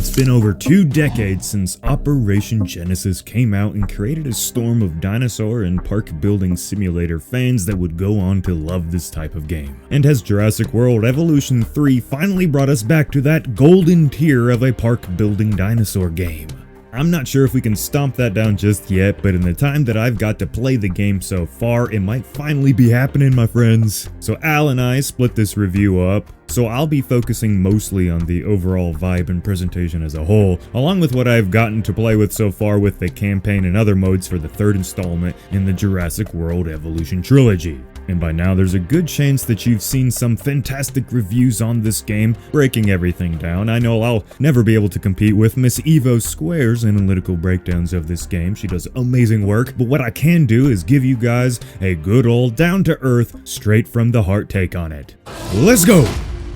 It's been over 2 decades since Operation Genesis came out and created a storm of dinosaur and park building simulator fans that would go on to love this type of game. And has Jurassic World Evolution 3 finally brought us back to that golden tier of a park building dinosaur game. I'm not sure if we can stomp that down just yet, but in the time that I've got to play the game so far, it might finally be happening, my friends. So Al and I split this review up, so I'll be focusing mostly on the overall vibe and presentation as a whole, along with what I've gotten to play with so far with the campaign and other modes for the third installment in the Jurassic World Evolution trilogy. And by now there's a good chance that you've seen some fantastic reviews on this game, breaking everything down. I know I'll never be able to compete with Miss Evo Square's analytical breakdowns of this game. She does amazing work, but what I can do is give you guys a good old down-to-earth, straight from the heart take on it. Let's go!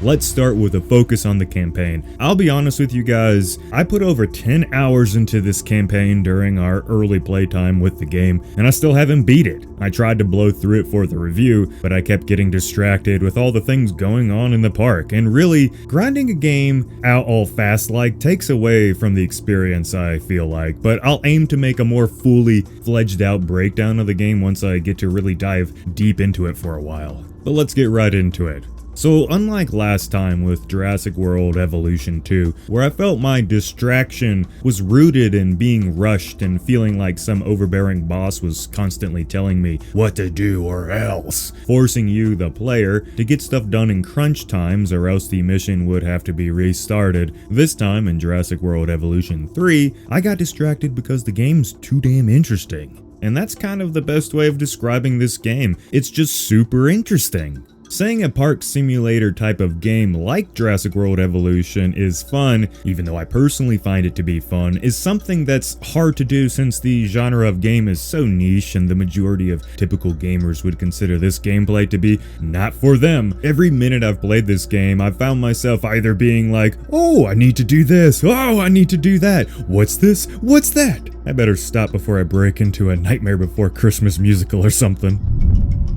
Let's start with a focus on the campaign. I'll be honest with you guys, I put over 10 hours into this campaign during our early playtime with the game, and I still haven't beat it. I tried to blow through it for the review, but I kept getting distracted with all the things going on in the park, and really, grinding a game out all fast like takes away from the experience, I feel like. But I'll aim to make a more fully fledged out breakdown of the game once I get to really dive deep into it for a while. But let's get right into it. So unlike last time with Jurassic World Evolution 2, where I felt my distraction was rooted in being rushed and feeling like some overbearing boss was constantly telling me what to do or else, forcing you, the player, to get stuff done in crunch times or else the mission would have to be restarted. This time in Jurassic World Evolution 3, I got distracted because the game's too damn interesting. And that's kind of the best way of describing this game. It's just super interesting. Saying a park simulator type of game like Jurassic World Evolution is fun, even though I personally find it to be fun, is something that's hard to do since the genre of game is so niche and the majority of typical gamers would consider this gameplay to be not for them. Every minute I've played this game, I've found myself either being like, oh, I need to do this, oh, I need to do that, what's this, what's that? I better stop before I break into a Nightmare Before Christmas musical or something.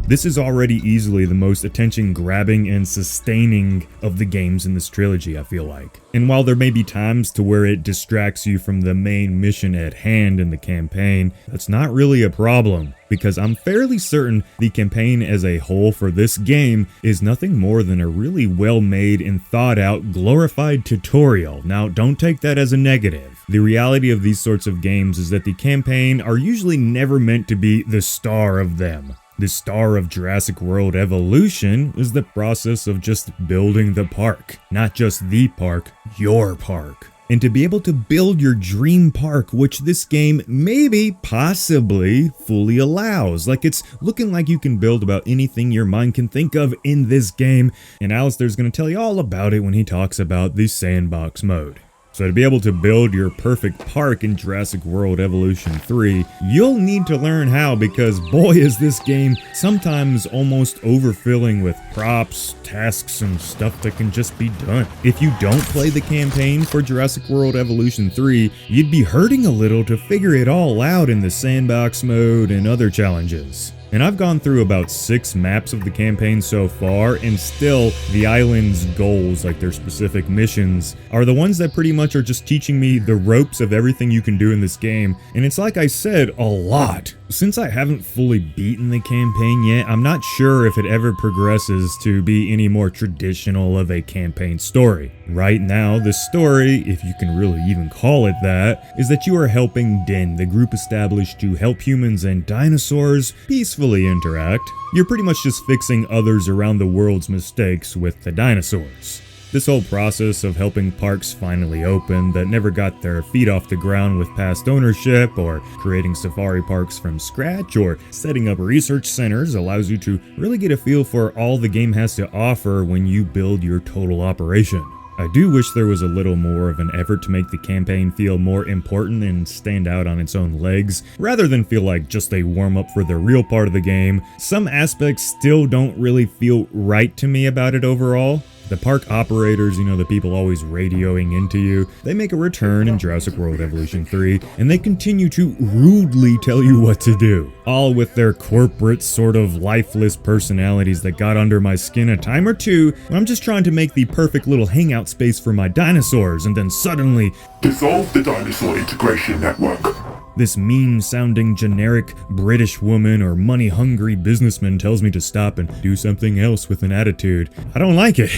This is already easily the most attention-grabbing and sustaining of the games in this trilogy, I feel like. And while there may be times to where it distracts you from the main mission at hand in the campaign, that's not really a problem, because I'm fairly certain the campaign as a whole for this game is nothing more than a really well-made and thought-out glorified tutorial. Now, don't take that as a negative. The reality of these sorts of games is that the campaign are usually never meant to be the star of them. The star of Jurassic World Evolution is the process of just building the park. Not just the park, your park. And to be able to build your dream park, which this game maybe, possibly, fully allows. Like, it's looking like you can build about anything your mind can think of in this game, and Alistair's gonna tell you all about it when he talks about the SANDBOX mode. So to be able to build your perfect park in Jurassic World Evolution 3, you'll need to learn how, because boy is this game sometimes almost overfilling with props, tasks, and stuff that can just be done. If you don't play the campaign for Jurassic World Evolution 3, you'd be hurting a little to figure it all out in the SANDBOX mode and other challenges. And I've gone through about 6 maps of the campaign so far, and still, the island's goals, like their specific missions, are the ones that pretty much are just teaching me the ropes of everything you can do in this game, and it's like I said, a lot. Since I haven't fully beaten the campaign yet, I'm not sure if it ever progresses to be any more traditional of a campaign story. Right now, the story, if you can really even call it that, is that you are helping Den, the group established to help humans and dinosaurs peacefully interact. You're pretty much just fixing others around the world's mistakes with the dinosaurs. This whole process of helping parks finally open that never got their feet off the ground with past ownership, or creating safari parks from scratch, or setting up research centers allows you to really get a feel for all the game has to offer when you build your total operation. I do wish there was a little more of an effort to make the campaign feel more important and stand out on its own legs, rather than feel like just a warm-up for the real part of the game. Some aspects still don't really feel right to me about it overall. The park operators, the people always radioing into you, they make a return in Jurassic World Evolution 3, and they continue to rudely tell you what to do, all with their corporate sort of lifeless personalities that got under my skin a time or two when I'm just trying to make the perfect little hangout space for my dinosaurs, and then suddenly, dissolve the dinosaur integration network. This mean-sounding generic British woman or money-hungry businessman tells me to stop and do something else with an attitude. I don't like it.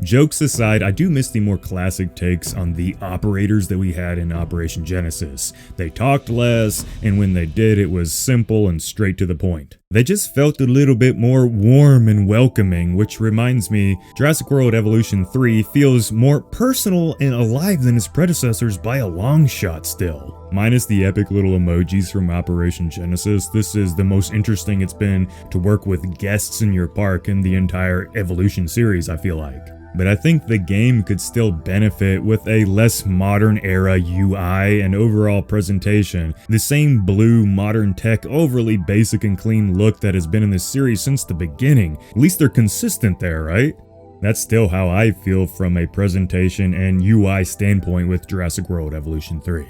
Jokes aside, I do miss the more classic takes on the operators that we had in Operation Genesis. They talked less, and when they did, it was simple and straight to the point. They just felt a little bit more warm and welcoming, which reminds me, Jurassic World Evolution 3 feels more personal and alive than its predecessors by a long shot still. Minus the epic little emojis from Operation Genesis, this is the most interesting it's been to work with guests in your park in the entire Evolution series, I feel like. But I think the game could still benefit with a less modern era UI and overall presentation. The same blue, modern tech, overly basic and clean look that has been in this series since the beginning. At least they're consistent there, right? That's still how I feel from a presentation and UI standpoint with Jurassic World Evolution 3.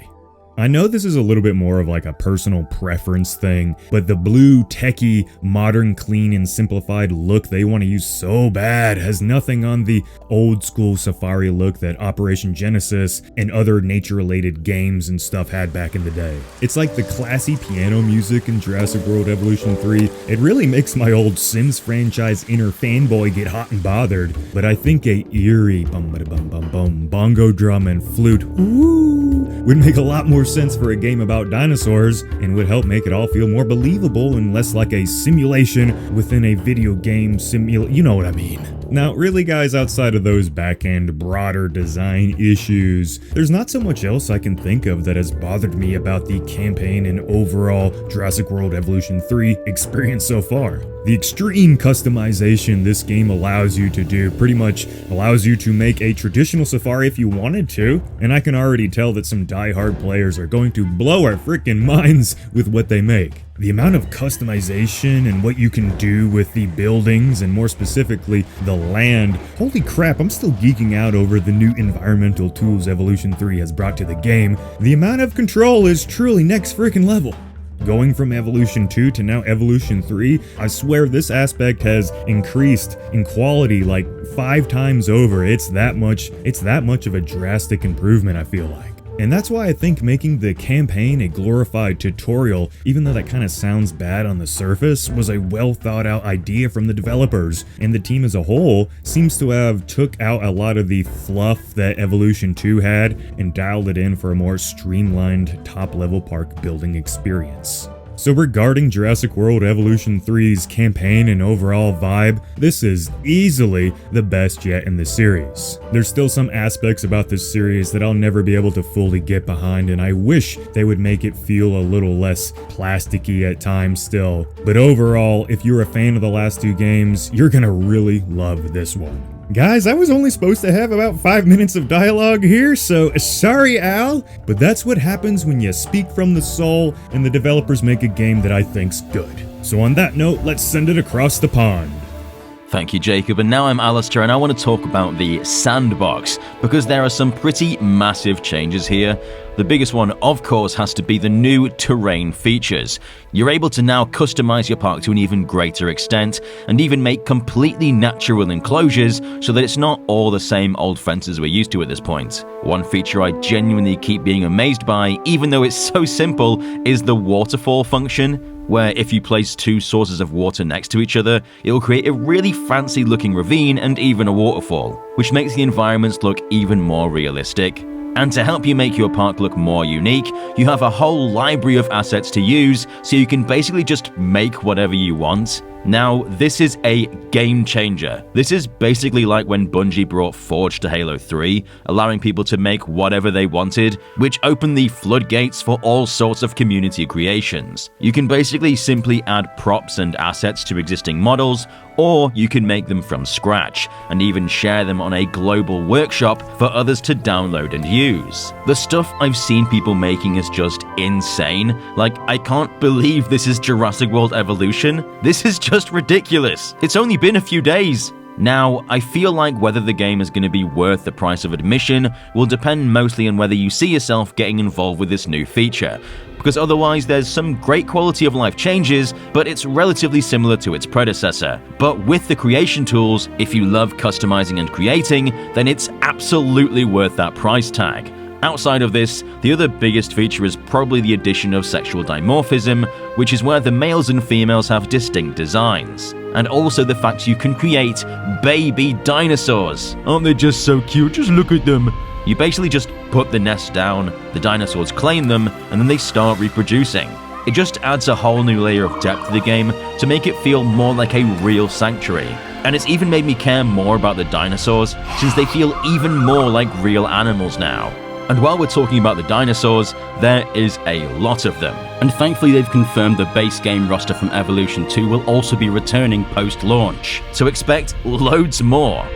I know this is a little bit more of like a personal preference thing, but the blue, techie, modern, clean, and simplified look they want to use so bad has nothing on the old school safari look that Operation Genesis and other nature-related games and stuff had back in the day. It's like the classy piano music in Jurassic World Evolution 3. It really makes my old Sims franchise inner fanboy get hot and bothered, but I think a eerie bum-ba-da-bum-bum-bum bongo drum and flute would make a lot more sense for a game about dinosaurs and would help make it all feel more believable and less like a simulation within a video game you know what I mean. Now, really guys, outside of those back-end broader design issues, there's not so much else I can think of that has bothered me about the campaign and overall Jurassic World Evolution 3 experience so far. The extreme customization this game allows you to do pretty much allows you to make a traditional safari if you wanted to, and I can already tell that some die-hard players are going to blow our freaking minds with what they make. The amount of customization and what you can do with the buildings and more specifically the land. Holy crap, I'm still geeking out over the new environmental tools Evolution 3 has brought to the game. The amount of control is truly next freaking level. Going from Evolution 2 to now Evolution 3, I swear this aspect has increased in quality like 5 times over. It's that much of a drastic improvement, I feel like. And that's why I think making the campaign a glorified tutorial, even though that kind of sounds bad on the surface, was a well thought out idea from the developers, and the team as a whole seems to have took out a lot of the fluff that Evolution 2 had and dialed it in for a more streamlined top level park building experience. So regarding Jurassic World Evolution 3's campaign and overall vibe, this is easily the best yet in the series. There's still some aspects about this series that I'll never be able to fully get behind, and I wish they would make it feel a little less plasticky at times still. But overall, if you're a fan of the last 2 games, you're gonna really love this one. Guys, I was only supposed to have about 5 minutes of dialogue here, so sorry Al, but that's what happens when you speak from the soul and the developers make a game that I think's good. So on that note, let's send it across the pond. Thank you, Jacob, and now I'm Alistair, and I want to talk about the SANDBOX, because there are some pretty massive changes here. The biggest one, of course, has to be the new terrain features. You're able to now customize your park to an even greater extent, and even make completely natural enclosures so that it's not all the same old fences we're used to at this point. One feature I genuinely keep being amazed by, even though it's so simple, is the waterfall function, where if you place 2 sources of water next to each other, it'll create a really fancy looking ravine and even a waterfall, which makes the environments look even more realistic. And to help you make your park look more unique, you have a whole library of assets to use, so you can basically just make whatever you want. Now, this is a game changer. This is basically like when Bungie brought Forge to Halo 3, allowing people to make whatever they wanted, which opened the floodgates for all sorts of community creations. You can basically simply add props and assets to existing models, or you can make them from scratch, and even share them on a global workshop for others to download and use. The stuff I've seen people making is just insane. Like, I can't believe this is Jurassic World Evolution. This is just ridiculous. It's only been a few days. Now, I feel like whether the game is going to be worth the price of admission will depend mostly on whether you see yourself getting involved with this new feature, because otherwise there's some great quality of life changes, but it's relatively similar to its predecessor. But with the creation tools, if you love customizing and creating, then it's absolutely worth that price tag. Outside of this, the other biggest feature is probably the addition of sexual dimorphism, which is where the males and females have distinct designs. And also the fact you can create baby dinosaurs. Aren't they just so cute? Just look at them. You basically just put the nest down, the dinosaurs claim them, and then they start reproducing. It just adds a whole new layer of depth to the game to make it feel more like a real sanctuary. And it's even made me care more about the dinosaurs, since they feel even more like real animals now. And while we're talking about the dinosaurs, there is a lot of them. And thankfully they've confirmed the base game roster from Evolution 2 will also be returning post-launch. So expect loads more.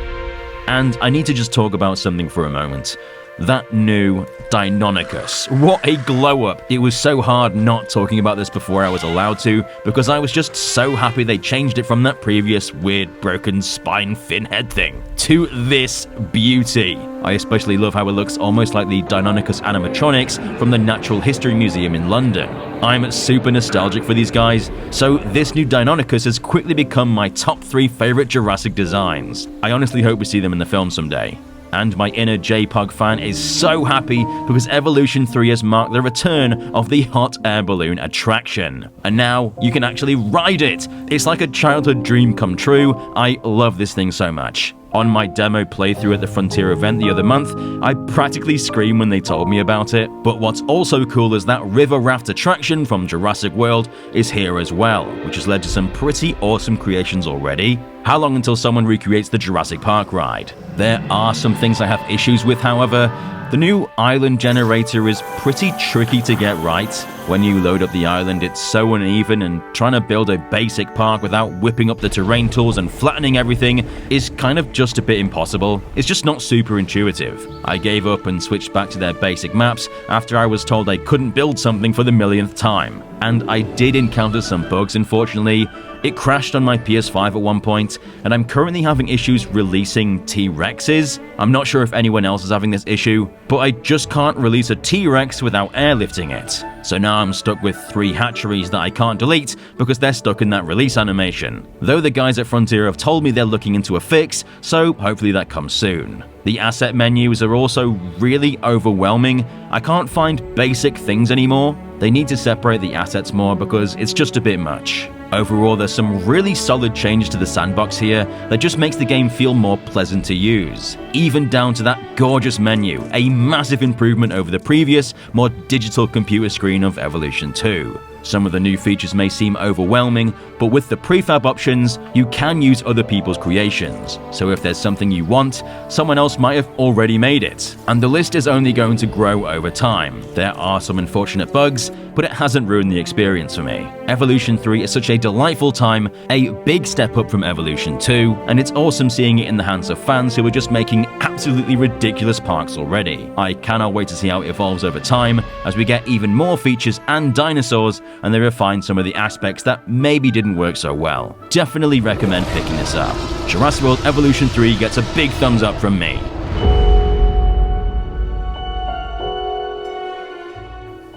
And I need to just talk about something for a moment. That new Deinonychus. What a glow up! It was so hard not talking about this before I was allowed to, because I was just so happy they changed it from that previous weird broken spine fin head thing to this beauty. I especially love how it looks almost like the Deinonychus animatronics from the Natural History Museum in London. I'm super nostalgic for these guys, so this new Deinonychus has quickly become my top 3 favorite Jurassic designs. I honestly hope we see them in the film someday. And my inner J-Pog fan is so happy because Evolution 3 has marked the return of the hot air balloon attraction. And now you can actually ride it! It's like a childhood dream come true. I love this thing so much. On my demo playthrough at the Frontier event the other month, I practically screamed when they told me about it. But what's also cool is that river raft attraction from Jurassic World is here as well, which has led to some pretty awesome creations already. How long until someone recreates the Jurassic Park ride? There are some things I have issues with, however. The new island generator is pretty tricky to get right. When you load up the island, it's so uneven, and trying to build a basic park without whipping up the terrain tools and flattening everything is kind of just a bit impossible. It's just not super intuitive. I gave up and switched back to their basic maps after I was told I couldn't build something for the millionth time. And I did encounter some bugs, unfortunately. It crashed on my PS5 at one point, and I'm currently having issues releasing T-Rexes. I'm not sure if anyone else is having this issue, but I just can't release a T-Rex without airlifting it. So now I'm stuck with 3 hatcheries that I can't delete because they're stuck in that release animation. Though the guys at Frontier have told me they're looking into a fix, so hopefully that comes soon. The asset menus are also really overwhelming. I can't find basic things anymore. They need to separate the assets more because it's just a bit much. Overall, there's some really solid changes to the sandbox here that just makes the game feel more pleasant to use. Even down to that gorgeous menu, a massive improvement over the previous, more digital computer screen of Evolution 2. Some of the new features may seem overwhelming, but with the prefab options, you can use other people's creations. So if there's something you want, someone else might have already made it. And the list is only going to grow over time. There are some unfortunate bugs, but it hasn't ruined the experience for me. Evolution 3 is such a delightful time, a big step up from Evolution 2, and it's awesome seeing it in the hands of fans who are just making absolutely ridiculous parks already. I cannot wait to see how it evolves over time, as we get even more features and dinosaurs, and they refine some of the aspects that maybe didn't work so well. Definitely recommend picking this up. Jurassic World Evolution 3 gets a big thumbs up from me.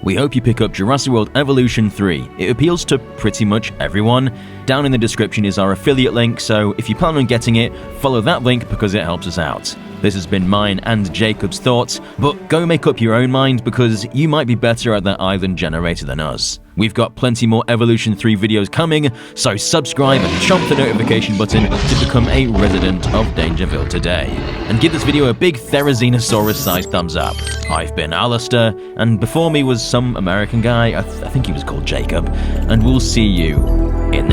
We hope you pick up Jurassic World Evolution 3. It appeals to pretty much everyone. Down in the description is our affiliate link, so if you plan on getting it, follow that link because it helps us out. This has been mine and Jacob's thoughts, but go make up your own mind because you might be better at that island generator than us. We've got plenty more Evolution 3 videos coming, so subscribe and chomp the notification button to become a resident of Dangerville today. And give this video a big Therizinosaurus-sized thumbs up. I've been Alistair, and before me was some American guy, I think he was called Jacob, and we'll see you in the